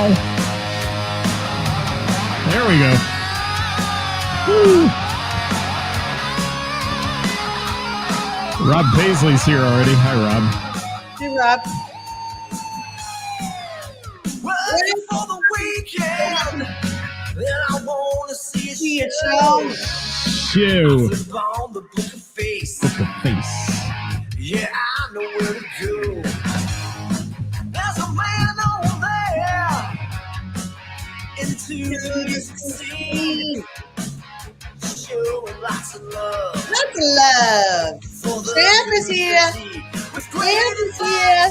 Ow. There we go. Woo. Rob Paisley's here already. Hi, Rob. Hey, Rob. Waiting for the weekend, and I want to see a show. Shoo. On the book of face. Book of face. Yeah, I know where to go. There's a man over there into the scene, showing lots of love. Lots of love. Sam is here. Sam is here.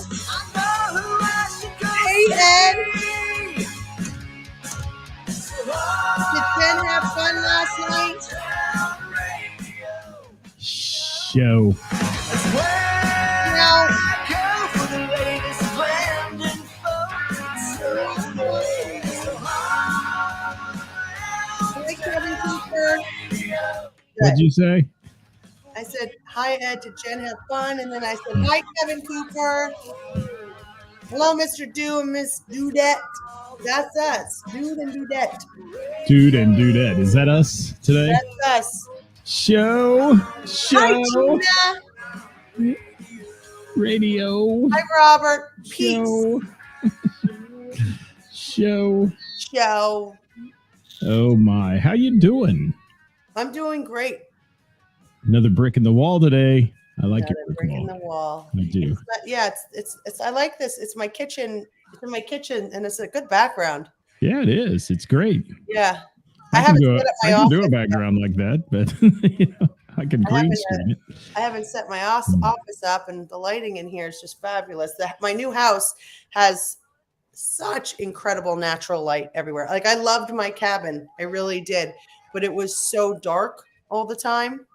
Hey, Ed. Did Jen have fun last night? Show. No. Hey, Kevin Cooper. What'd you say? I said, hi, Ed. Did Jen have fun? And then I said, hi, Kevin Cooper. Hello, Mr. Do and Miss Dudette. That's us. Dude and Dudette. Dude and Dudette. Is that us today? That's us. Show. Hi, Gina. Radio. Hi, Robert. Pete. Show. Show. Oh, my. How you doing? I'm doing great. Another brick in the wall today. I like Another your brick in the wall. I do. It's I like this. It's my kitchen. It's in my kitchen, and it's a good background. Yeah, it is. It's great. Yeah. I can do a background like that, but I can green screen it. I haven't set my office up, and the lighting in here is just fabulous. My new house has such incredible natural light everywhere. Like, I loved my cabin. I really did. But it was so dark all the time,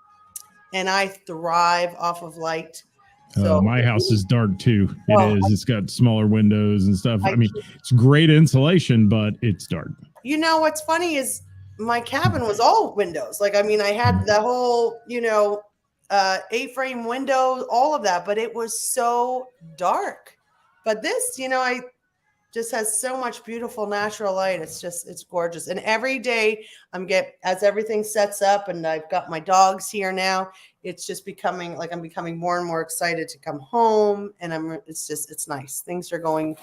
and I thrive off of light. So my house is dark too. It's got smaller windows and stuff. I mean, it's great insulation, but it's dark. You know, what's funny is my cabin was all windows. Like, I mean, I had the whole, A-frame window, all of that, but it was so dark. But this, I just has so much beautiful natural light. It's gorgeous. And every day as everything sets up and I've got my dogs here now, it's just becoming like I'm becoming more and more excited to come home. And it's nice. Things are going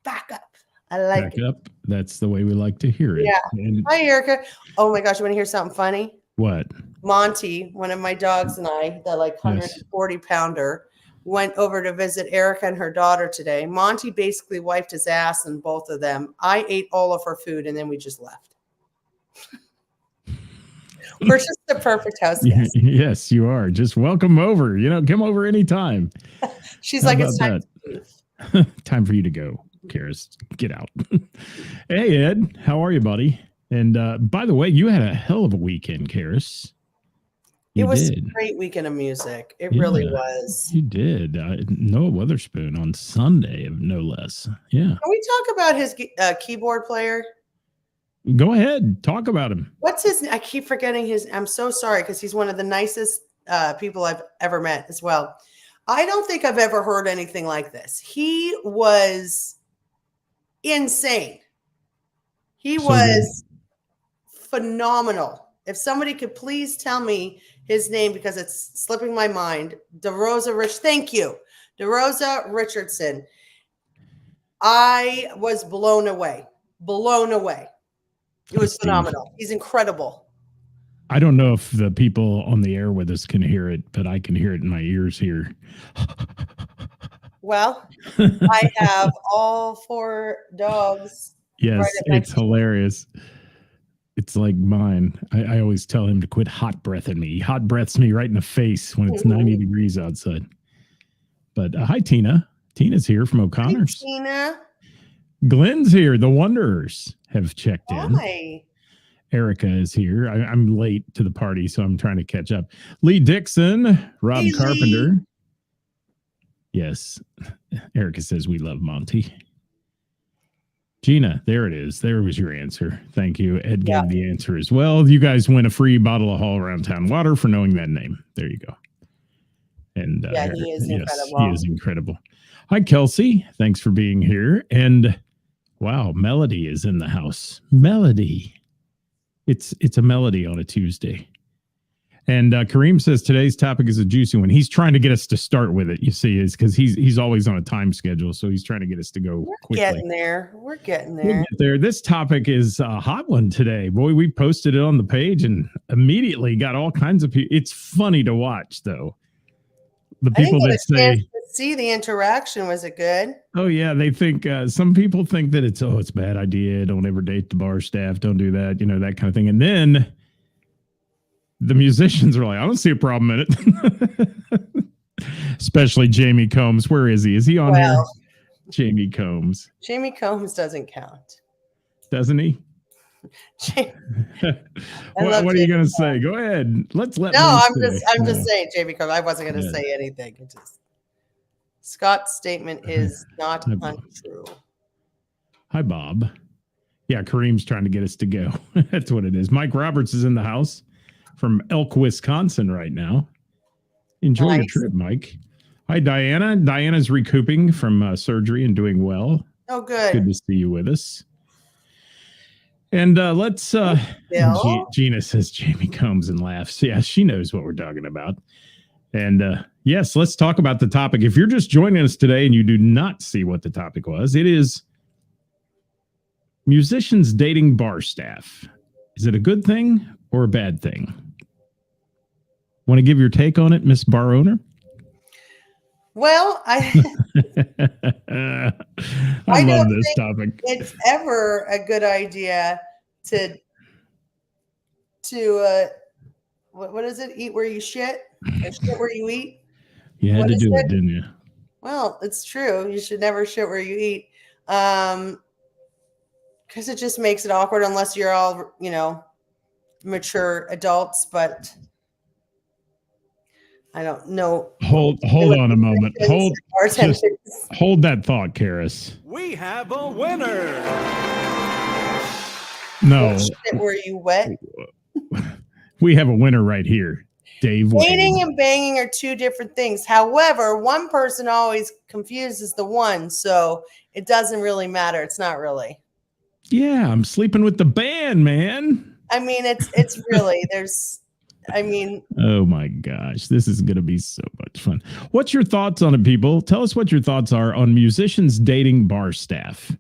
back up. I like back it. Up. That's the way we like to hear it. Yeah. And hi, Erica. Oh my gosh. You want to hear something funny? What? Monty, one of my dogs, and I, the 140 pounder, went over to visit Erica and her daughter today. Monty basically wiped his ass in both of them. I ate all of her food and then we just left. We're just the perfect house guest. Yes, you are. Just welcome over. Come over anytime. She's like, it's time. Time for you to go, Karis. Get out. Hey, Ed. How are you, buddy? And by the way, you had a hell of a weekend, Karis. It was a great weekend of music. It really was. You did. Noah Witherspoon on Sunday, no less. Yeah. Can we talk about his keyboard player? Go ahead. Talk about him. What's his name? I keep forgetting his. I'm so sorry because he's one of the nicest people I've ever met as well. I don't think I've ever heard anything like this. He was insane. He was phenomenal. If somebody could please tell me his name because it's slipping my mind. Thank you. DeRosa Richardson. I was blown away. It was phenomenal. He's incredible. I don't know if the people on the air with us can hear it, but I can hear it in my ears here. Well, I have all 4 dogs. Yes, right, it's hilarious. It's like mine. I always tell him to quit hot breathing me. He hot breaths me right in the face when it's 90 degrees outside. But hi, Tina. Tina's here from O'Connor's. Hi, Tina. Glenn's here. The Wanderers have checked in. Hi. Erica is here. I'm late to the party, so I'm trying to catch up. Lee Dixon, Rob Carpenter. Lee. Yes. Erica says we love Monty. Gina, there it is. There was your answer. Thank you. Ed gave the answer as well. You guys win a free bottle of All Around Town water for knowing that name. There you go. And he is incredible. He is incredible. Hi, Kelsey. Thanks for being here. And Wow, Melody is in the house. Melody. It's a melody on a Tuesday. And Kareem says today's topic is a juicy one. He's trying to get us to start with it, you see, is because he's always on a time schedule. So he's trying to get us to go quickly. Getting there. We're getting We'll there. get there. This topic is a hot one today. Boy, we posted it on the page and immediately got all kinds of people. It's funny to watch, though. The I people didn't that get a chance say, to see the interaction. Was it good? oh, yeah, they think some people think that it's a bad idea. Don't ever date the bar staff. Don't do that, that kind of thing. And then the musicians are like, I don't see a problem in it. Especially Jamie Combs. Where is he? Is he on here? Jamie Combs. Jamie Combs doesn't count. Doesn't he? What are you going to say? Go ahead. Let's let. No, Lynn I'm say. just saying, Jamie Combs. I wasn't going to say anything. Scott's statement is not Hi, Bob. untrue. Hi, Bob. Yeah, Kareem's trying to get us to go. That's what it is. Mike Roberts is in the house from Elk, Wisconsin right now. Enjoy your Nice. trip, Mike. Hi, Diana. Diana's recouping from surgery and doing well. Oh, Good good. to see you with us. And let's. Bill? Gina says Jamie Combs and laughs. Yeah, she knows what we're talking about. And yes, let's talk about the topic. If you're just joining us today and you do not see what the topic was, it is musicians dating bar staff. Is it a good thing or a bad thing? Want to give your take on it, Miss Bar Owner? Well, I I love don't this think topic. it's ever a good idea to what is it? Eat where you shit or shit where you eat. You had what to is do it, it? didn't you? Well, it's true. You should never shit where you eat. Because it just makes it awkward unless you're all, mature adults, but I don't know. Hold on a moment. Hold Bartenders. that thought, Karis. We have a winner. No, Shit where you wet. we have a winner right here. Dave Wade. Dating and banging are two different things. However, one person always confuses the one, so it doesn't really matter. It's not really. Yeah, I'm sleeping with the band, man. I mean, it's really Oh my gosh, this is going to be so much fun. What's your thoughts on it, people? Tell us what your thoughts are on musicians dating bar staff.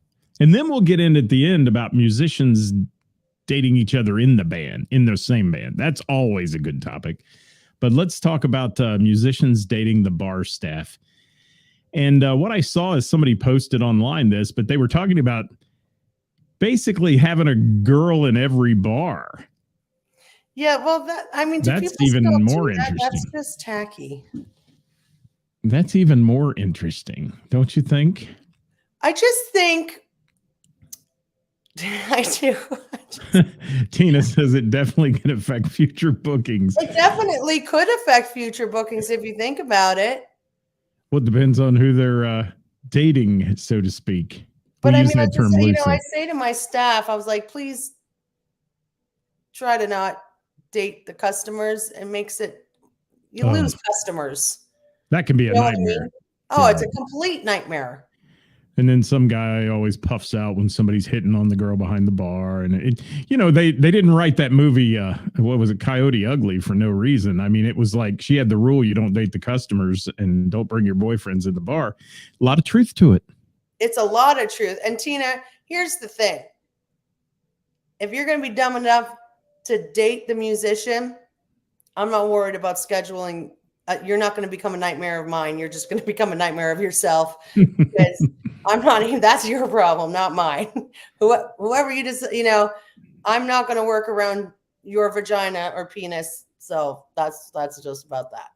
And then we'll get in at the end about musicians dating each other in the band, in the same band. That's always a good topic. But let's talk about musicians dating the bar staff. And what I saw is somebody posted online this, but they were talking about basically having a girl in every bar. Yeah, well, do That's people even still more do that? That's interesting. just tacky. That's even more interesting, don't you think? I just think I do. Tina says it definitely can affect future bookings. It definitely could affect future bookings if you think about it. Well, it depends on who they're dating, so to speak. But We I use mean, that term I loosely. say to my staff, I was like, please try to not date the customers. It makes it, you Oh. lose customers. That can be a You know what I nightmare. mean? Oh, Yeah. it's a complete nightmare. And then some guy always puffs out when somebody's hitting on the girl behind the bar. And they didn't write that movie. What was it? Coyote Ugly for no reason. I mean, it was like she had the rule: you don't date the customers and don't bring your boyfriends in the bar. A lot of truth to it. It's a lot of truth. And Tina, here's the thing. If you're going to be dumb enough to date the musician, I'm not worried about scheduling. You're not going to become a nightmare of mine. You're just going to become a nightmare of yourself. Because I'm not even, that's your problem, not mine. Whoever you just, I'm not going to work around your vagina or penis. So that's just about that.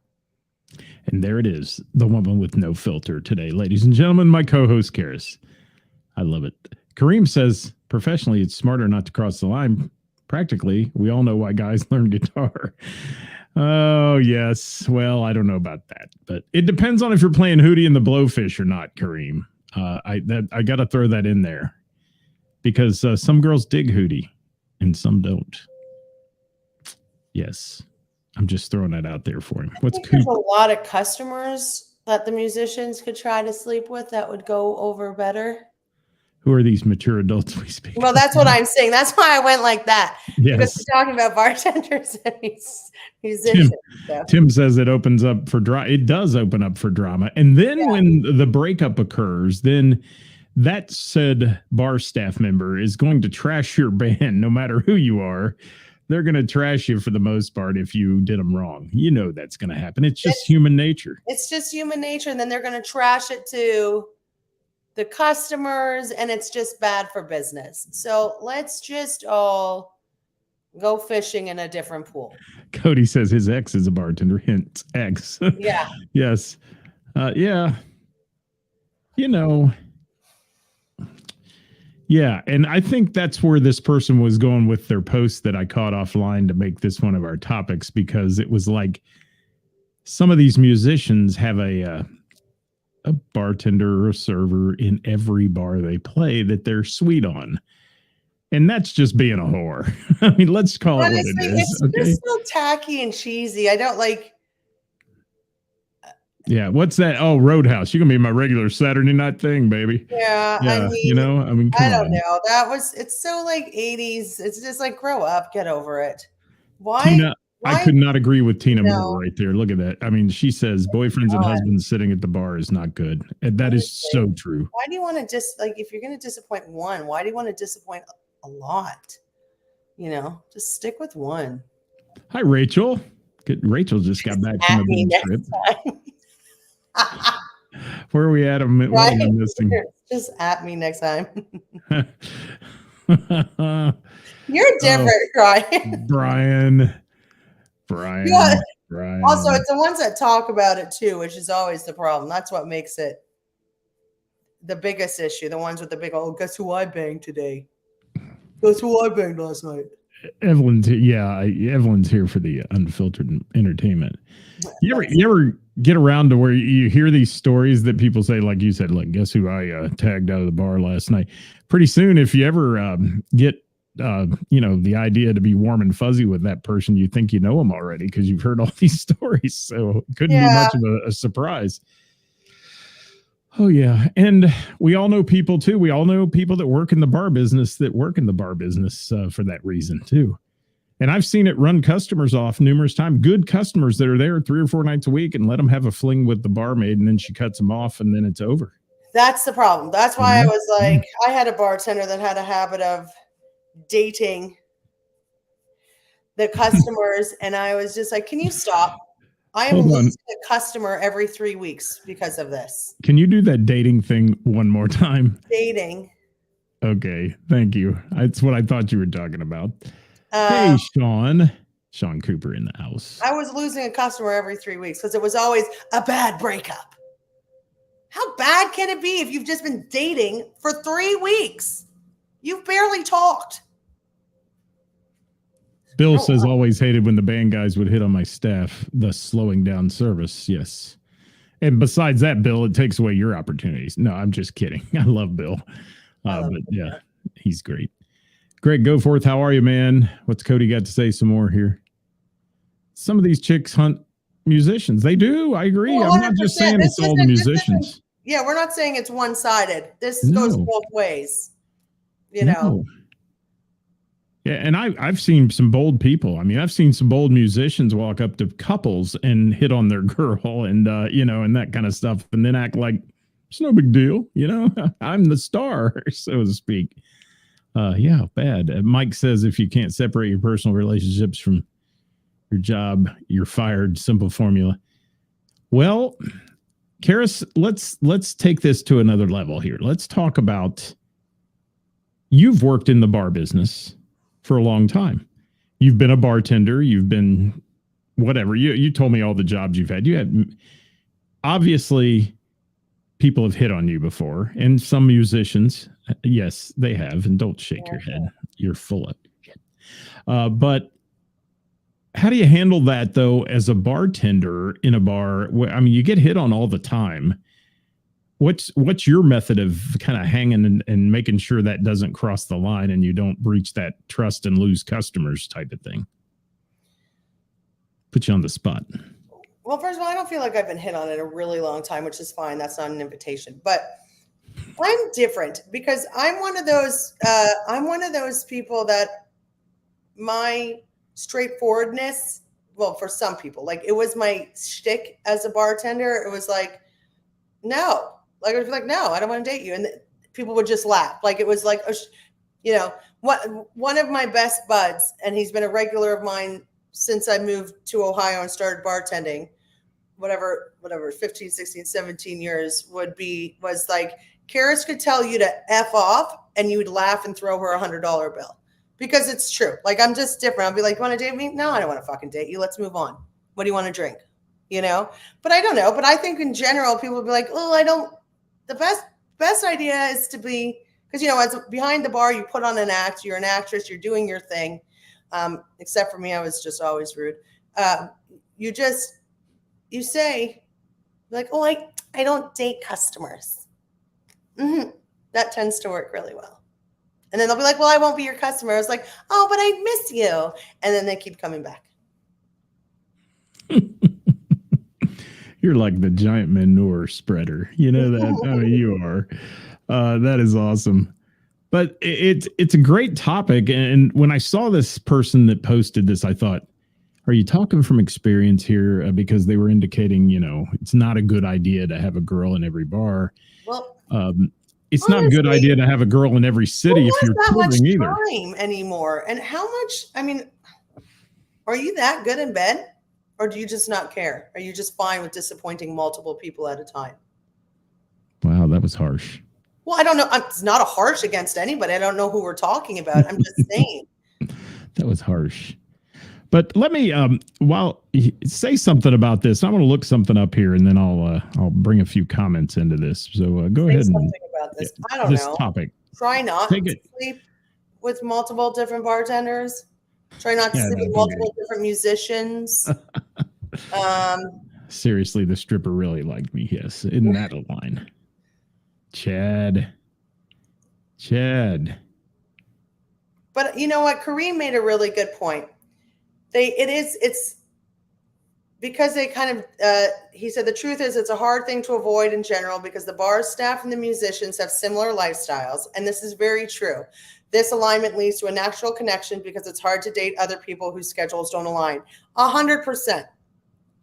And there it is, the woman with no filter today, ladies and gentlemen, my co-host Karis. I love it. Kareem says, professionally, it's smarter not to cross the line. Practically, we all know why guys learn guitar. Oh, yes. Well, I don't know about that, but it depends on if you're playing Hootie and the Blowfish or not, Kareem. I got to throw that in there because some girls dig Hootie and some don't. Yes. I'm just throwing that out there for him. What's There's Coop? a lot of customers that the musicians could try to sleep with that would go over better. Who are these mature adults we speak? Well, that's what I'm saying. That's why I went like that. Because Yes. we're talking about bartenders and musicians. So. Tim says it opens up for drama. It does open up for drama. And then when the breakup occurs, then that said bar staff member is going to trash your band no matter who you are. They're going to trash you for the most part if you did them wrong. You know that's going to happen. It's just human nature. It's just human nature. And then they're going to trash it to the customers, and it's just bad for business. So let's just all go fishing in a different pool. Cody says his ex is a bartender. Hint, ex. Yeah. Yes. Yeah. You know. Yeah. And I think that's where this person was going with their post that I caught offline to make this one of our topics, because it was like some of these musicians have a bartender or a server in every bar they play that they're sweet on. And that's just being a whore. I mean, let's call it what it is. It's so tacky and cheesy. I don't like. Yeah. What's that? Oh, Roadhouse. You're going to be my regular Saturday night thing, baby. Yeah. Yeah. I mean, come I don't on. know. It's so like 80s. It's just like, grow up, get over it. Why? Tina, I could not agree with Tina No. more right there. Look at that. I mean, she says boyfriends and husbands sitting at the bar is not good. And that is so true. Why do you want to just like, if you're going to disappoint one, why do you want to disappoint a lot? You know, just stick with one. Hi, Rachel. Rachel just got back from a big trip. Where are we at? What am I missing? Just at me next time. You're different, Brian. Brian. Yeah. Brian. Also, it's the ones that talk about it too, which is always the problem. That's what makes it the biggest issue. The ones with the big, oh, guess who I banged today? Guess who I banged last night? Evelyn's here for the unfiltered entertainment. You ever get around to where you hear these stories that people say, like you said, like, guess who I tagged out of the bar last night? Pretty soon, if you ever get the idea to be warm and fuzzy with that person, you think you know them already because you've heard all these stories. So it couldn't be much of a surprise. Oh, yeah. And we all know people, too. We all know people that work in the bar business for that reason, too. And I've seen it run customers off numerous times. Good customers that are there 3 or 4 nights a week and let them have a fling with the barmaid, and then she cuts them off, and then it's over. That's the problem. That's why I was like, I had a bartender that had a habit of dating the customers, and I was just like, can you stop? I am losing a customer every 3 weeks because of this. Can you do that dating thing one more time? Dating. Okay, thank you. That's what I thought you were talking about. Hey, Sean Cooper in the house. I was losing a customer every 3 weeks because it was always a bad breakup. How bad can it be if you've just been dating for 3 weeks? You've barely talked. Bill says always hated when the band guys would hit on my staff, thus slowing down service. Yes. And besides that, Bill, it takes away your opportunities. No, I'm just kidding. I love Bill. But yeah, he's great. Greg Goforth, how are you, man? What's Cody got to say some more here? Some of these chicks hunt musicians. They do. I agree. 100%. I'm not just saying it's all the musicians. Yeah, we're not saying it's one-sided. This goes both ways. You know. Yeah, and I've seen some bold people. I mean, I've seen some bold musicians walk up to couples and hit on their girl and, and that kind of stuff, and then act like it's no big deal. I'm the star, so to speak. Yeah, bad. Mike says if you can't separate your personal relationships from your job, you're fired. Simple formula. Well, Karis, let's take this to another level here. Let's talk about, you've worked in the bar business for a long time. You've been a bartender. You've been whatever. You told me all the jobs you've had. You had, obviously, people have hit on you before, and some musicians, yes, they have. And don't shake your head. You're full of shit. But how do you handle that, though, as a bartender in a bar? I mean, you get hit on all the time. What's your method of kind of hanging and making sure that doesn't cross the line and you don't breach that trust and lose customers type of thing? Put you on the spot. Well, first of all, I don't feel like I've been hit on in a really long time, which is fine. That's not an invitation. But I'm different because I'm one of those. I'm one of those people that my straightforwardness. Well, for some people, like it was my shtick as a bartender. It was like, no, like I was like, no, I don't want to date you, and people would just laugh. Like it was like, you know, what one of my best buds, and he's been a regular of mine since I moved to Ohio and started bartending. Whatever 15, 16, 17 years was like Karis could tell you to F off and you would laugh and throw her $100 bill because it's true. Like I'm just different. I'll be like, you want to date me? No, I don't want to fucking date you. Let's move on. What do you want to drink? You know, but I don't know. But I think in general, people will be like, oh, I don't, the best idea is to be, because, you know, as behind the bar, you put on an act, you're an actress, you're doing your thing. Except for me, I was just always rude. You say like, oh, I don't date customers. Mm-hmm. That tends to work really well. And then they'll be like, well, I won't be your customer. I was like, oh, but I miss you. And then they keep coming back. You're like the giant manure spreader. You know that? I mean, you are. That is awesome. But it's a great topic. And when I saw this person that posted this, I thought, are you talking from experience here? Because they were indicating, you know, it's not a good idea to have a girl in every bar. Well, it's honestly, not a good idea to have a girl in every city if you're touring either. Time anymore. And how much, I mean, are you that good in bed? Or do you just not care? Are you just fine with disappointing multiple people at a time? Wow, that was harsh. Well, I don't know. It's not a harsh against anybody. I don't know who we're talking about. I'm just saying. That was harsh. But let me while say something about this. I want to look something up here, and then I'll bring a few comments into this. So go ahead and about this. I don't know. Topic. Try not to sleep with multiple different bartenders. Try not to sleep with multiple different musicians. Seriously, the stripper really liked me. Yes, isn't that a line? Chad. But you know what? Kareem made a really good point. It's because they kind of, he said, the truth is it's a hard thing to avoid in general because the bar staff and the musicians have similar lifestyles. And this is very true. This alignment leads to a natural connection because it's hard to date other people whose schedules don't align. 100%.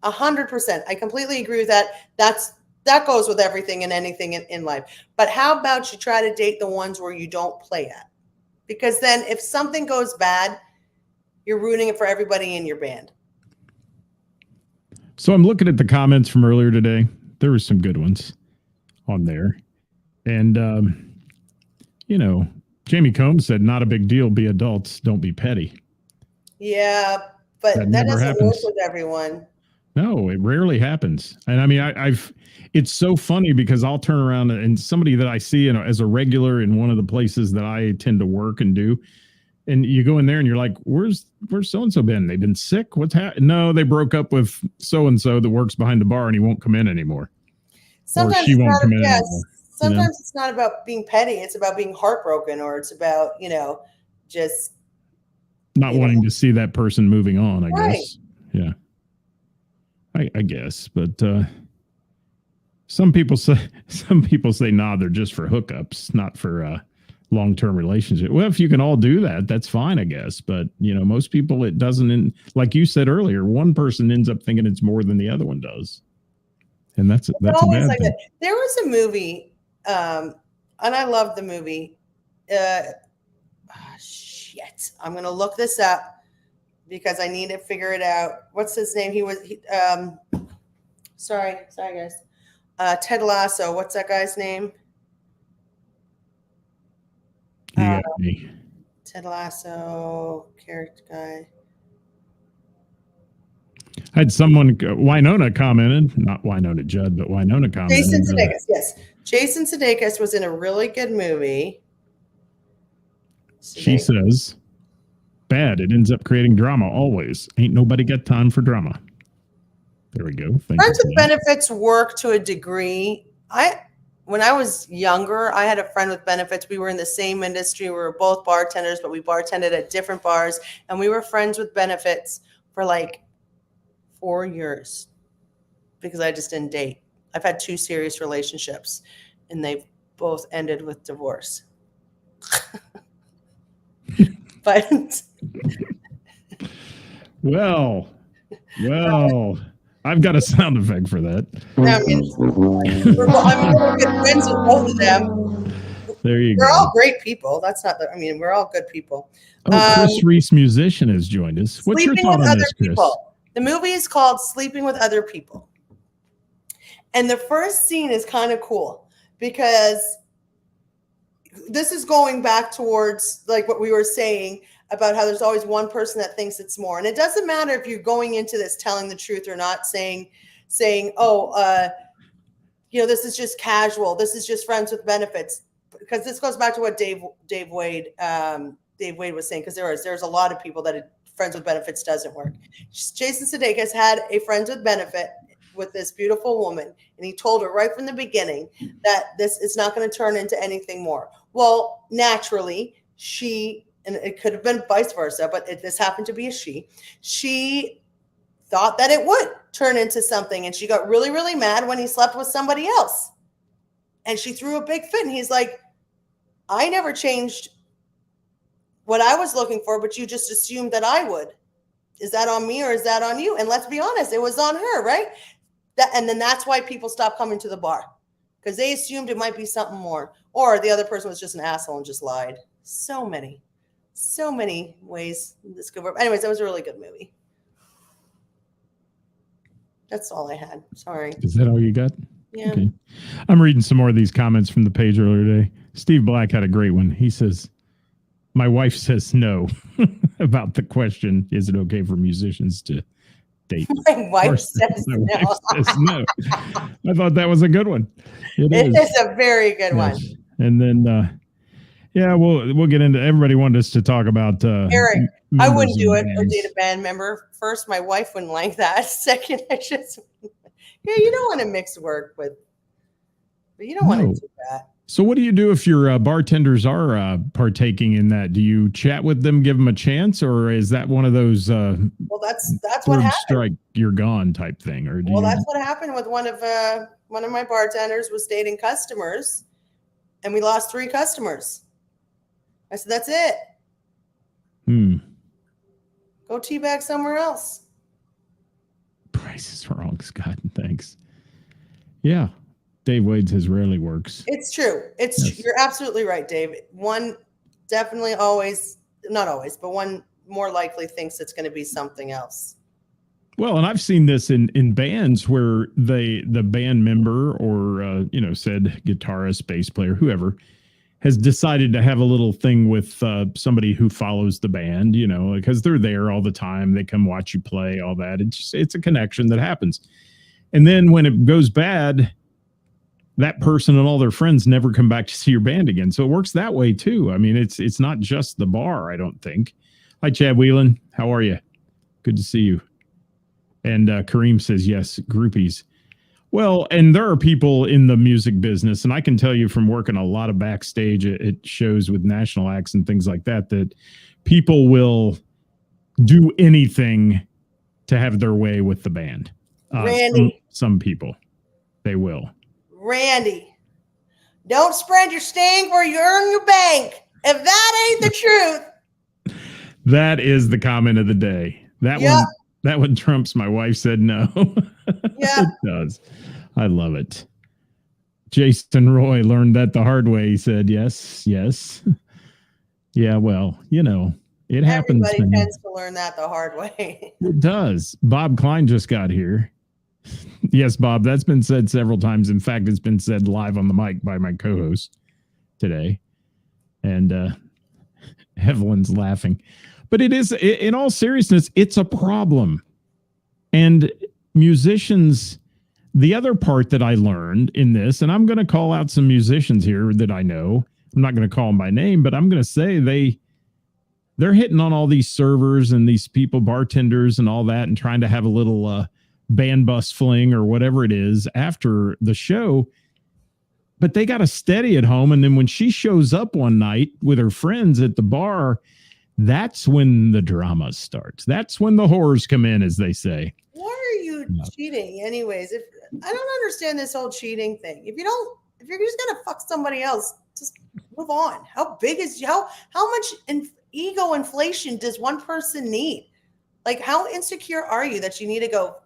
100%. I completely agree with that. That goes with everything and anything in life. But how about you try to date the ones where you don't play at? Because then if something goes bad, you're ruining it for everybody in your band. So I'm looking at the comments from earlier today. There were some good ones on there. And, you know, Jamie Combs said, not a big deal. Be adults. Don't be petty. Yeah, but that doesn't work with everyone. No, it rarely happens. And I mean, it's so funny because I'll turn around and somebody that I see, you know, as a regular in one of the places that I tend to work and do, and you go in there and you're like, where's so-and-so been? They've been sick? What's happened? No, they broke up with so-and-so that works behind the bar and he won't come in anymore. Sometimes or she won't come in anymore. Sometimes it's not about being petty. It's about being heartbroken, or it's about, you know, just not wanting to see that person moving on, I guess. Yeah. I guess, but some people say, nah, they're just for hookups, not for long-term relationship. Well, if you can all do that, that's fine, I guess. But, you know, most people, it doesn't, like you said earlier, one person ends up thinking it's more than the other one does. And that's a bad thing. There was a movie, and I loved the movie. Shit. I'm going to look this up because I need to figure it out. What's his name? Sorry, guys. Ted Lasso. What's that guy's name? Ted Lasso, character guy. I had someone, Winona commented, not Winona Judd, but Winona commented. Jason Sudeikis, yes. Jason Sudeikis was in a really good movie. She says, bad. It ends up creating drama always. Ain't nobody got time for drama. There we go. Friends with benefits work to a degree. When I was younger, I had a friend with benefits. We were in the same industry. We were both bartenders, but we bartended at different bars. And we were friends with benefits for like 4 years because I just didn't date. I've had 2 serious relationships and they've both ended with divorce. But Well, I've got a sound effect for that. I mean, we're good friends with both of them. There you We're go. all great people. That's not. I mean, we're all good people. Oh, Chris Reese, musician, has joined us. What's your Sleeping thought with on other this, Chris? people. The movie is called Sleeping with Other People. And the first scene is kind of cool because this is going back towards like what we were saying about how there's always one person that thinks it's more. And it doesn't matter if you're going into this telling the truth or not, saying, this is just casual. This is just friends with benefits. Because this goes back to what Dave Wade was saying, because there's a lot of people that friends with benefits doesn't work. Jason Sudeikis had a friends with benefit with this beautiful woman, and he told her right from the beginning that this is not going to turn into anything more. Well, naturally, and it could have been vice versa, but this happened to be a she thought that it would turn into something, and she got really, really mad when he slept with somebody else. And she threw a big fit, and he's like, I never changed what I was looking for, but you just assumed that I would. Is that on me or is that on you? And let's be honest, it was on her, right? And then that's why people stopped coming to the bar, because they assumed it might be something more, or the other person was just an asshole and just lied. So many ways this could work. Anyways, that was a really good movie. That's all I had. Sorry. Is that all you got? Yeah. Okay. I'm reading some more of these comments from the page earlier today. Steve Black had a great one. He says, my wife says no about the question, is it okay for musicians to date? My wife says no. No. I thought that was a good one. It is a very good one. And then, we'll get into, everybody wanted us to talk about Eric. I wouldn't do it or bands. date a band member. First, my wife wouldn't like that. Second, you don't want to mix work with, but you don't want to do that. So what do you do if your bartenders are partaking in that? Do you chat with them, give them a chance, or is that one of those well, that's what happened. Strike, you're gone type thing? Or that's what happened with one of my bartenders was dating customers, and we lost 3 customers. I said, that's it. Go teabag somewhere else. Price is wrong, Scott. Thanks. Yeah. Dave Wade says rarely works. It's true. Yes. You're absolutely right, Dave. One definitely always, not always, but one more likely thinks it's going to be something else. Well, and I've seen this in bands where the band member or said guitarist, bass player, whoever has decided to have a little thing with somebody who follows the band, because they're there all the time. They come watch you play, all that. It's a connection that happens. And then when it goes bad, that person and all their friends never come back to see your band again. So it works that way too. I mean, it's not just the bar, I don't think. Hi, Chad Whelan. How are you? Good to see you. And Kareem says, yes, groupies. Well, and there are people in the music business, and I can tell you from working a lot of backstage at shows with national acts and things like that, that people will do anything to have their way with the band. Randy. Some people, they will. Randy, don't spread your stink where you earn your bank. If that ain't the truth. That is the comment of the day. That one trumps my wife said no. Yeah. It does. I love it. Jason Roy learned that the hard way. He said, yes. Yeah, well, it happens. Everybody tends to learn that the hard way. It does. Bob Klein just got here. Yes, Bob, that's been said several times. In fact, it's been said live on the mic by my co-host today. And Evelyn's laughing. But it is, in all seriousness, it's a problem. And musicians, the other part that I learned in this, and I'm going to call out some musicians here that I know. I'm not going to call them by name, but I'm going to say they're hitting on all these servers and these people, bartenders and all that, and trying to have a little band bus fling or whatever it is after the show. But they got a steady at home. And then when she shows up one night with her friends at the bar, that's when the drama starts. That's when the horrors come in, as they say. Why are you cheating anyways? I don't understand this whole cheating thing. If you don't if you're just gonna fuck somebody else, just move on. How big is how much ego inflation does one person need? Like, how insecure are you that you need to go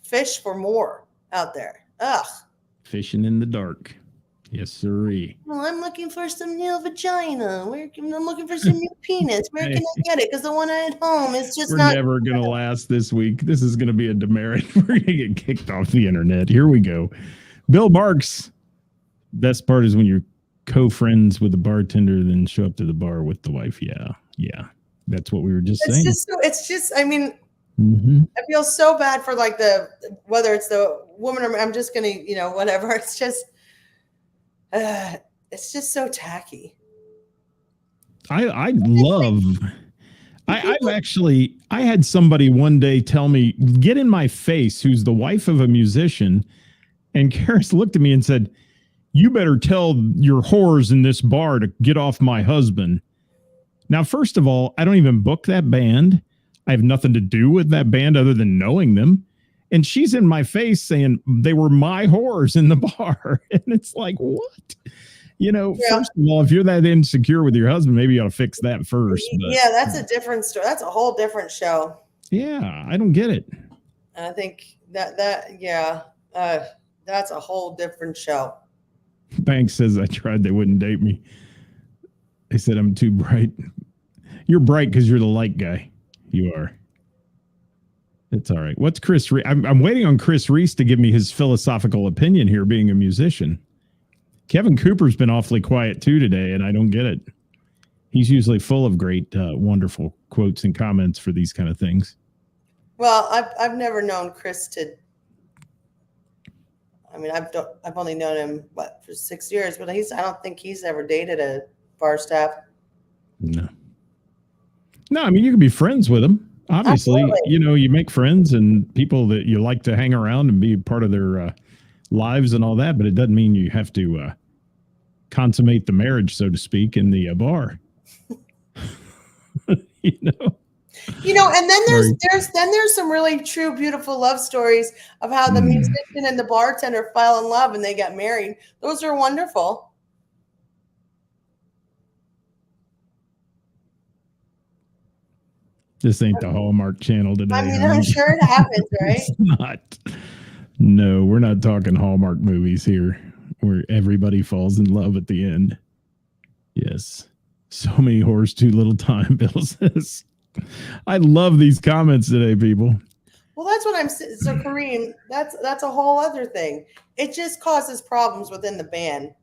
fish for more out there? Ugh. Fishing in the dark. Yes, sirree. Well, I'm looking for some new vagina. I'm looking for some new penis. Where can I get it? Because the one I had home is just We're not. never going to last this week. This is going to be a demerit. We're going to get kicked off the internet. Here we go. Bill Marks. Best part is when you're co-friends with the bartender, then show up to the bar with the wife. Yeah. Yeah. That's what we were just saying. It's just, I mean, Mhm. I feel so bad for like whether it's the woman or I'm just going to, whatever. It's just so tacky. I had somebody one day tell me, get in my face, who's the wife of a musician. And Karis looked at me and said, you better tell your whores in this bar to get off my husband. Now, first of all, I don't even book that band. I have nothing to do with that band other than knowing them. And she's in my face saying they were my whores in the bar. And it's like, what? First of all, if you're that insecure with your husband, maybe you ought to fix that first. But, yeah, that's a different story. That's a whole different show. Yeah, I don't get it. I think that's a whole different show. Banks says I tried, they wouldn't date me. They said I'm too bright. You're bright because you're the light guy. You are. It's all right. What's Chris Reese? I'm waiting on Chris Reese to give me his philosophical opinion here, being a musician. Kevin Cooper's been awfully quiet too today, and I don't get it. He's usually full of great, wonderful quotes and comments for these kind of things. Well, I've never known Chris to. I mean, I've only known him for 6 years, but I don't think he's ever dated a bar staff. No, I mean, you can be friends with him. Obviously, absolutely. You make friends and people that you like to hang around and be part of their lives and all that, but it doesn't mean you have to consummate the marriage, so to speak, in the bar. And then there's some really true, beautiful love stories of how the musician and the bartender fell in love and they got married. Those are wonderful. This ain't the Hallmark Channel today. I mean, I'm sure it happens, right? It's not. No, we're not talking Hallmark movies here where everybody falls in love at the end. Yes. So many whores, too little time, Bill says. I love these comments today, people. Well, that's what I'm saying. So, Kareem, that's a whole other thing. It just causes problems within the band.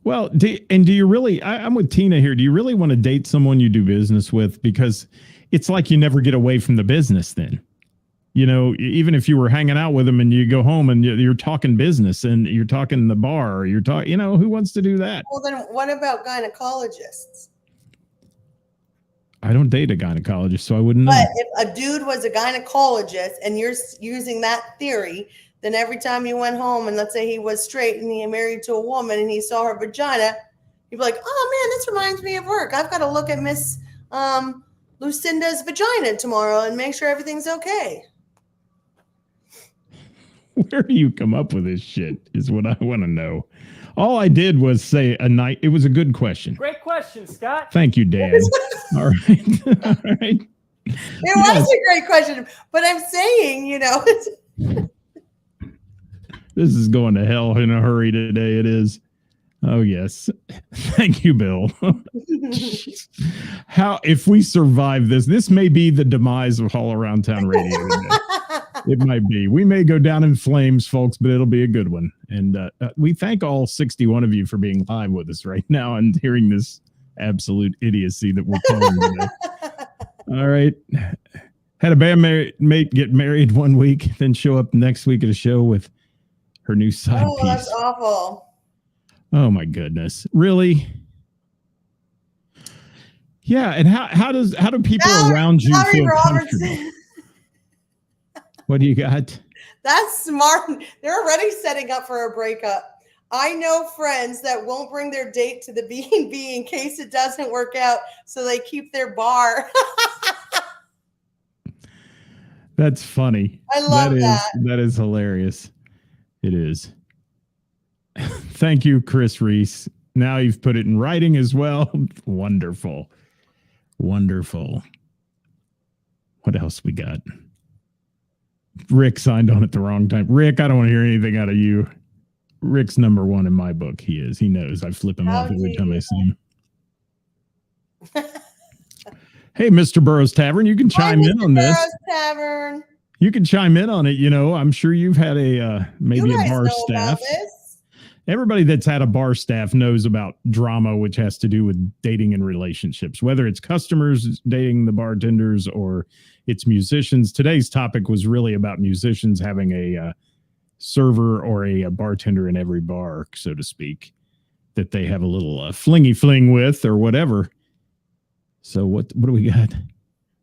Well, do you really, I'm with Tina here. Do you really want to date someone you do business with? Because it's like you never get away from the business then. Even if you were hanging out with them and you go home and you're talking business and you're talking in the bar, or you're talking, who wants to do that? Well, then what about gynecologists? I don't date a gynecologist, so I wouldn't know. But if a dude was a gynecologist and you're using that theory, then every time you went home and let's say he was straight and he married to a woman and he saw her vagina, you'd be like, oh man, this reminds me of work. I've got to look at Miss Lucinda's vagina tomorrow and make sure everything's okay. Where do you come up with this shit is what I want to know. All I did was say it was a good question. Great question, Scott. Thank you, Dan. All right. All right. It was a great question, but I'm saying, This is going to hell in a hurry today. It is. Oh, yes. Thank you, Bill. If we survive this may be the demise of All Around Town Radio today. It might be. We may go down in flames, folks, but it'll be a good one. And we thank all 61 of you for being live with us right now and hearing this absolute idiocy that we're calling today. All right. Had a bandmate get married one week, then show up next week at a show with her new side piece. That's awful. Oh, my goodness. Really? Yeah. And how do people around you feel comfortable? What do you got? That's smart. They're already setting up for a breakup. I know friends that won't bring their date to the B&B in case it doesn't work out, so they keep their bar. That's funny. I love that. That is hilarious. It is. Thank you, Chris Reese. Now you've put it in writing as well. Wonderful. Wonderful. What else we got? Rick signed on at the wrong time. Rick, I don't want to hear anything out of you. Rick's number one in my book. He is. He knows. I flip him off every time I see him. Hey, Mr. Burroughs Tavern, you can chime in on this. Burroughs Tavern. You can chime in on it. You know, I'm sure you've had a maybe You a guys bar know staff. about this. Everybody that's had a bar staff knows about drama, which has to do with dating and relationships, whether it's customers dating the bartenders or it's musicians. Today's topic was really about musicians having a server or a bartender in every bar, so to speak, that they have a little flingy fling with or whatever. So what do we got?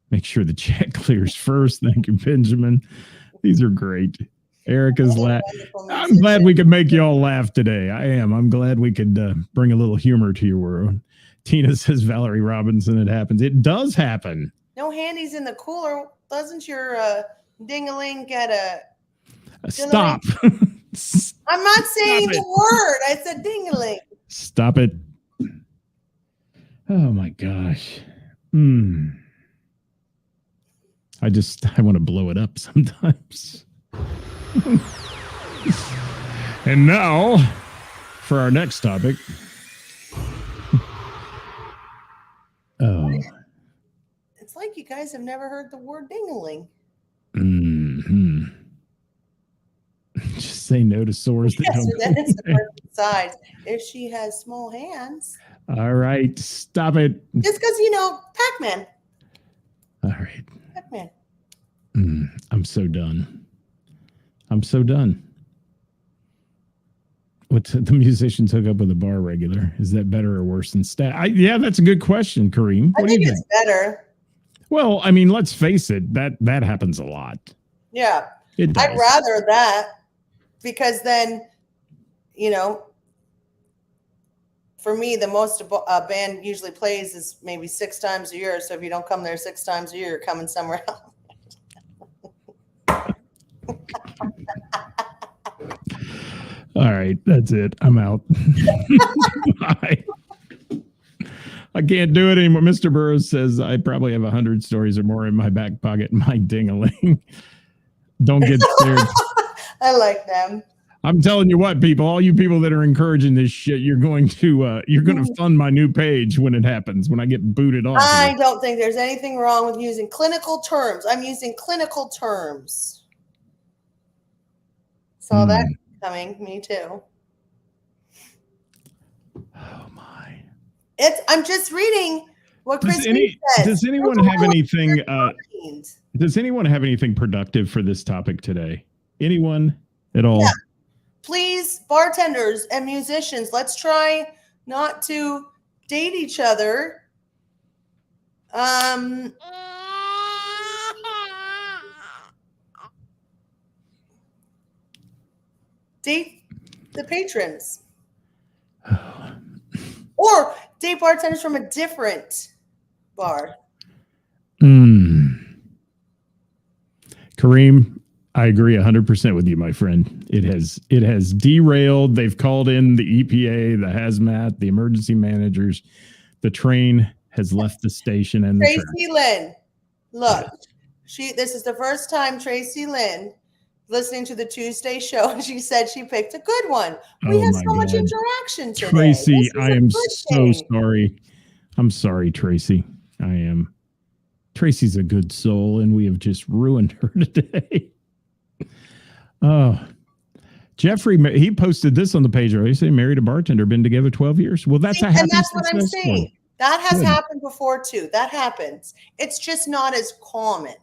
Make sure the chat clears first. Thank you, Benjamin. These are great. Erica's laugh. I'm glad we could make you all laugh today. I am. I'm glad we could bring a little humor to your world. Tina says, Valerie Robinson, it happens. It does happen. No handies in the cooler. Doesn't your ding-a-ling get a... Stop. I'm not saying it. the word. I said ding-a-ling. Stop it. Oh, my gosh. I want to blow it up sometimes. And now for our next topic. Oh. It's like you guys have never heard the word ding-a-ling. Mm-hmm. Just say no to sores that Yes, don't so then go it's the away. perfect size. If she has small hands. All right, stop it. Just because, Pac-Man. All right. Pac-Man. I'm so done. What's the musicians hook up with a bar regular? Is that better or worse than staff? Yeah, that's a good question, Kareem. I What do you think think? it's better. Well, I mean, let's face it. That happens a lot. Yeah. It does. I'd rather that because then, for me, the most a band usually plays is maybe 6 times a year. So if you don't come there 6 times a year, you're coming somewhere else. All right, that's it. I'm out. Bye. I can't do it anymore. Mr. Burroughs says I probably have 100 stories or more in my back pocket. My ding-a-ling. Don't get scared. I like them. I'm telling you what, people, all you people that are encouraging this shit, you're going to fund my new page when it happens, when I get booted off. I don't think there's anything wrong with using clinical terms. I'm using clinical terms. So that's coming. Me too. Oh my. I'm just reading what Chris says. Does anyone have anything does anyone have anything productive for this topic today? Anyone at all? Yeah. Please, bartenders and musicians, let's try not to date each other. Date the patrons. Or date bartenders from a different bar. Kareem, I agree 100% with you, my friend. It has derailed. They've called in the EPA, the hazmat, the emergency managers. The train has left the station and the track. Tracy Lynn, look, this is the first time Tracy Lynn listening to the Tuesday show, and she said she picked a good one. We have so much interaction today. Tracy, I am so sorry. I'm sorry, Tracy. I am. Tracy's a good soul, and we have just ruined her today. Oh, Jeffrey, he posted this on the page. He said, married a bartender, been together 12 years. Well, that's a happy, and that's what I'm successful. saying. That has happened before too. That happens. It's just not as common.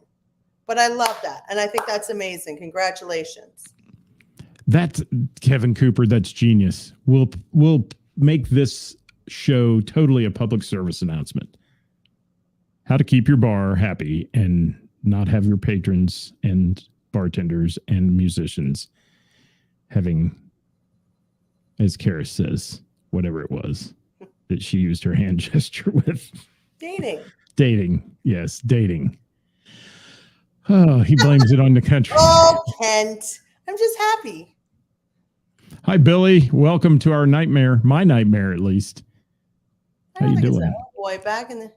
But I love that. And I think that's amazing. Congratulations. That's Kevin Cooper. That's genius. We'll make this show totally a public service announcement. How to keep your bar happy and not have your patrons and bartenders and musicians having, as Karis says, whatever it was that she used her hand gesture with. Dating. Yes, dating. Oh, he blames it on the country. Oh, Kent. I'm just happy. Hi, Billy. Welcome to our nightmare. My nightmare, at least. I How don't you think doing? it's that boy back in the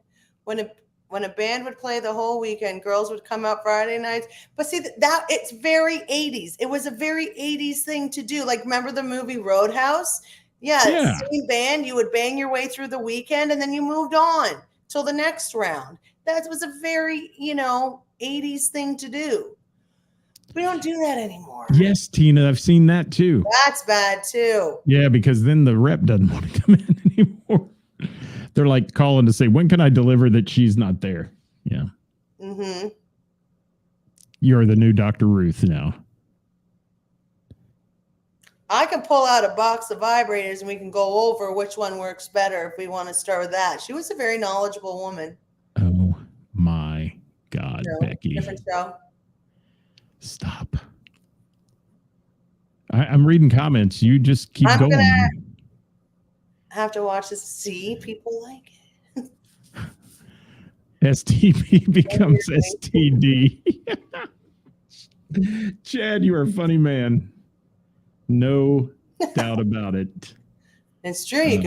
when a band would play the whole weekend, girls would come out Friday nights. But see that it's very 80s. It was a very 80s thing to do. Like remember the movie Roadhouse? Yeah. Same band. You would bang your way through the weekend and then you moved on till the next round. That was a very 80s thing to do. We don't do that anymore. Yes, Tina. I've seen that too. That's bad too. Yeah, because then the rep doesn't want to come in anymore. They're like calling to say, when can I deliver that she's not there? Yeah. Mm-hmm. You're the new Dr. Ruth now. I can pull out a box of vibrators and we can go over which one works better if we want to start with that. She was a very knowledgeable woman. Oh my God, Becky. Different show. Stop. I'm reading comments. You just keep going. Gonna have to watch this. See, people like it. STP becomes STD. Chad, you are a funny man. No doubt about it. It's true.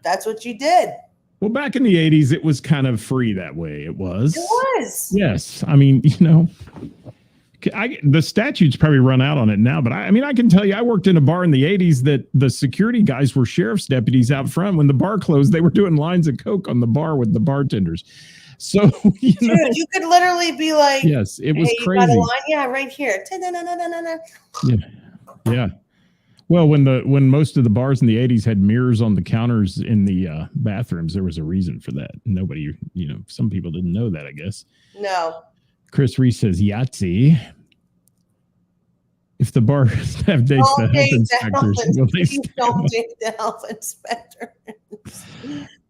That's what you did. Well, back in the 80s, it was kind of free that way. It was. It was. Yes. I mean, the statutes probably run out on it now, but I can tell you, I worked in a bar in the 80s that the security guys were sheriff's deputies out front. When the bar closed, they were doing lines of coke on the bar with the bartenders. So, Dude, you could literally be like, yes, it was hey, crazy. You got a line? Yeah, right here. Yeah. Well, when most of the bars in the 80s had mirrors on the counters in the bathrooms, there was a reason for that. Nobody, some people didn't know that, I guess. No. Chris Reese says Yahtzee. If the bars have dates the health inspectors, will they don't date the health inspectors.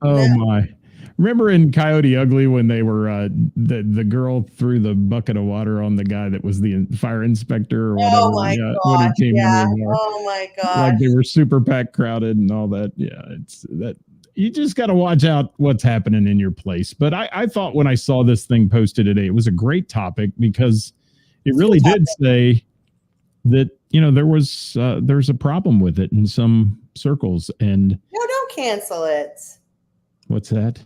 Oh my. Remember in Coyote Ugly when they were the girl threw the bucket of water on the guy that was the fire inspector or whatever. Oh my when he came in the bar. Oh my god. Like they were super packed crowded and all that. Yeah, it's that you just got to watch out what's happening in your place. But I thought when I saw this thing posted today, it was a great topic because it really did say that, there's a problem with it in some circles. And no, don't cancel it. What's that?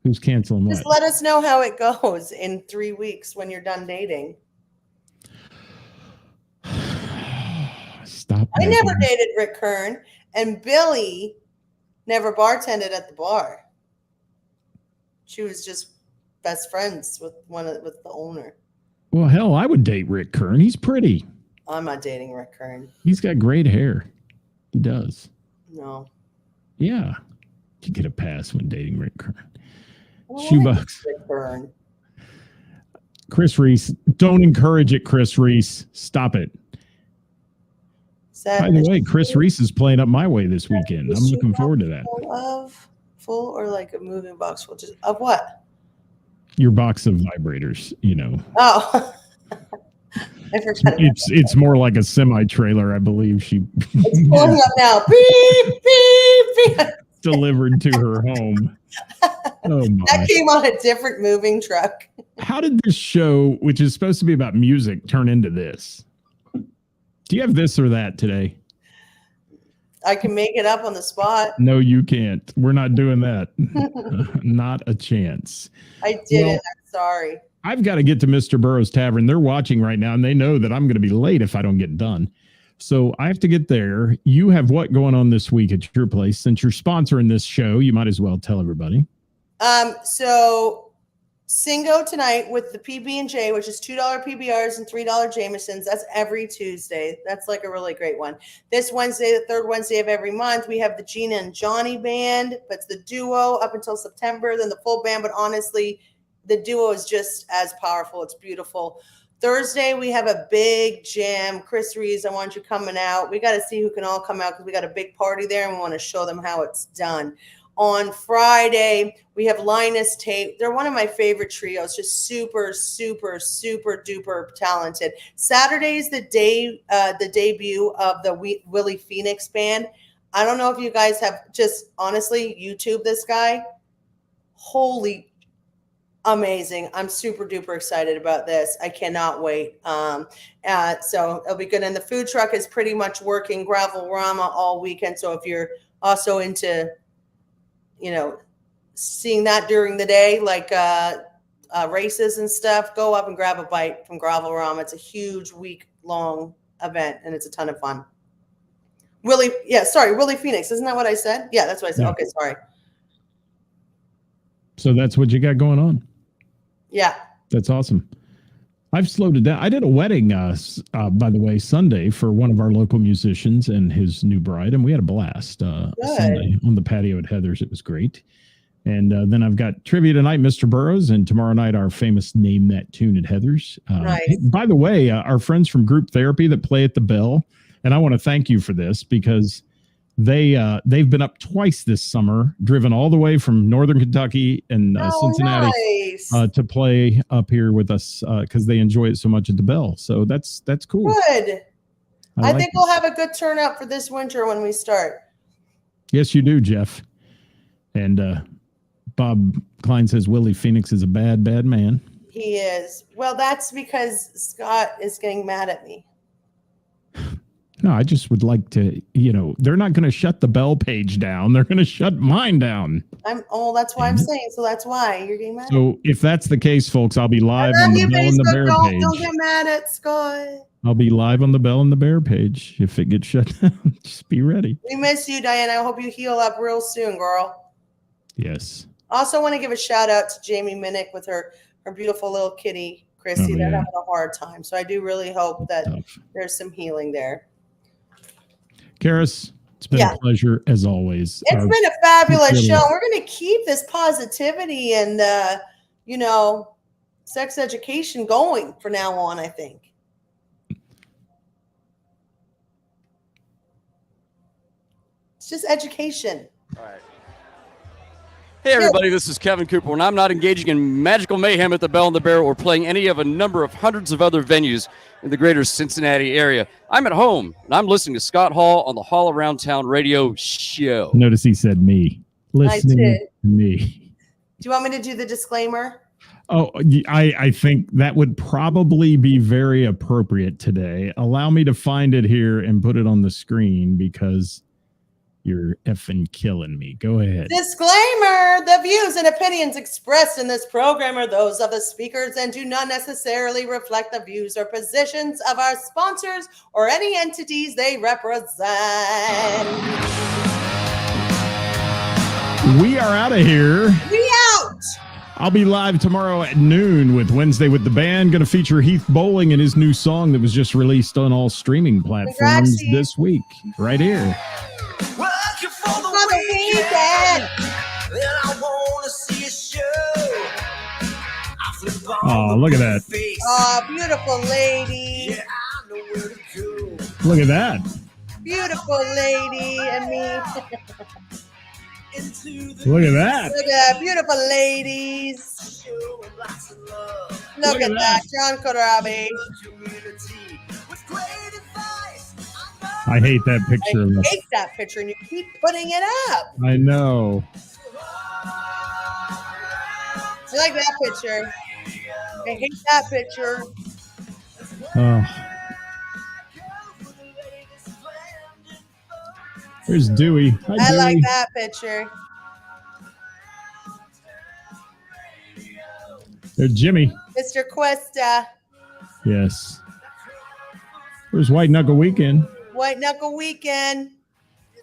Who's canceling what? Just let us know how it goes in 3 weeks when you're done dating. Stop. I never dated Rick Kern, and Billy never bartended at the bar. She was just best friends with with the owner. Well, hell, I would date Rick Kern. He's pretty. I'm not dating Rick Kern. He's got great hair. He does. No. Yeah. You get a pass when dating Rick Kern. Shoebox. Rick Kern. Chris Reese. Don't encourage it, Chris Reese. Stop it. By the way, Chris Reese is playing Up My Way this weekend. I'm looking forward to that. Full or like a moving box full of what? Your box of vibrators, Oh. I forgot. It's more like a semi-trailer, I believe. It's pulling up now. Beep, beep, beep. Delivered to her home. Oh my. That came on a different moving truck. How did this show, which is supposed to be about music, turn into this? Do you have this or that today? I can make it up on the spot. No, you can't. We're not doing that. Not a chance. I did it. I'm sorry. I've got to get to Mr. Burroughs Tavern. They're watching right now, and they know that I'm going to be late if I don't get done. So I have to get there. You have what going on this week at your place? Since you're sponsoring this show, you might as well tell everybody. So Singo tonight with the PB&J, which is $2 PBRs and $3 Jamesons. That's every Tuesday. That's like a really great one. This Wednesday, the third Wednesday of every month, we have the Gina and Johnny band. But it's the duo up until September, then the full band. But honestly, the duo is just as powerful. It's beautiful. Thursday, we have a big jam. Chris Reeves, I want you coming out. We got to see who can all come out because we got a big party there and we want to show them how it's done. On Friday, we have Linus Tate. They're one of my favorite trios, just super, super, super duper talented. Saturday is the debut of the Willie Phoenix band. I don't know if you guys have just honestly YouTube this guy. Holy amazing. I'm super duper excited about this. I cannot wait. So it'll be good. And the food truck is pretty much working Gravel-Rama all weekend. So if you're also into, seeing that during the day, like races and stuff, go up and grab a bite from Gravel-Rama. It's a huge week-long event, and it's a ton of fun. Willie Phoenix. Isn't that what I said? Yeah, that's what I said. Yeah. Okay, sorry. So that's what you got going on. Yeah. That's awesome. I've slowed it down. I did a wedding, by the way, Sunday for one of our local musicians and his new bride, and we had a blast Sunday on the patio at Heather's. It was great. And then I've got trivia tonight, Mr. Burroughs, and tomorrow night our famous Name That Tune at Heather's. Nice. Hey, by the way, our friends from Group Therapy that play at the Bell, and I want to thank you for this because they've been up twice this summer, driven all the way from Northern Kentucky and Cincinnati nice. to play up here with us because they enjoy it so much at the Bell. So that's cool. Good. I think we'll have a good turnout for this winter when we start. Yes, you do, Jeff. And Bob Klein says Willie Phoenix is a bad, bad man. He is. Well, that's because Scott is getting mad at me. No, I just would like to, they're not going to shut the Bell page down. They're going to shut mine down. That's why I'm saying. So that's why you're getting mad. So if that's the case, folks, I'll be live on the Bell and the Bear page. Don't get mad at Scott. I'll be live on the Bell and the Bear page if it gets shut down. Just be ready. We miss you, Diana. I hope you heal up real soon, girl. Yes. Also want to give a shout out to Jamie Minnick with her beautiful little kitty, Chrissy. They're having a hard time. So I do really hope that there's some healing there. Karis, it's been a pleasure as always. It's been a fabulous show. We're going to keep this positivity and, sex education going from now on, I think. It's just education. All right. Hey, everybody, this is Kevin Cooper. When I'm not engaging in magical mayhem at the Bell and the Bear or playing any of a number of hundreds of other venues in the greater Cincinnati area, I'm at home, and I'm listening to Scott Hall on the Hall Around Town radio show. Notice he said me. Listening to me. Do you want me to do the disclaimer? Oh, I think that would probably be very appropriate today. Allow me to find it here and put it on the screen because you're effing killing me. Go ahead. Disclaimer: the views and opinions expressed in this program are those of the speakers and do not necessarily reflect the views or positions of our sponsors or any entities they represent. We are out of here. We out. I'll be live tomorrow at noon with Wednesday with the Band. Going to feature Heath Bowling and his new song that was just released on all streaming platforms this week. Right here. Working for the weekend. Then I want to see a show. Oh, look at that. Oh, beautiful lady. Yeah, I know where to go. Look at that. Beautiful lady and me. Look at that. Look at that. Beautiful ladies. Look at that. John Kohlrabi. I hate that picture of us. I hate that picture, and you keep putting it up. I know. I like that picture. I hate that picture. Oh. There's Dewey. Hi, I Dewey. like that picture. There's Jimmy. Mr. Cuesta. Yes. There's White Knuckle Weekend. White Knuckle Weekend.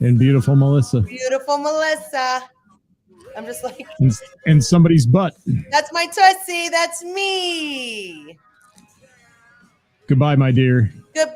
And beautiful Melissa. Beautiful Melissa. I'm just like. And somebody's butt. That's my Tussie. That's me. Goodbye, my dear.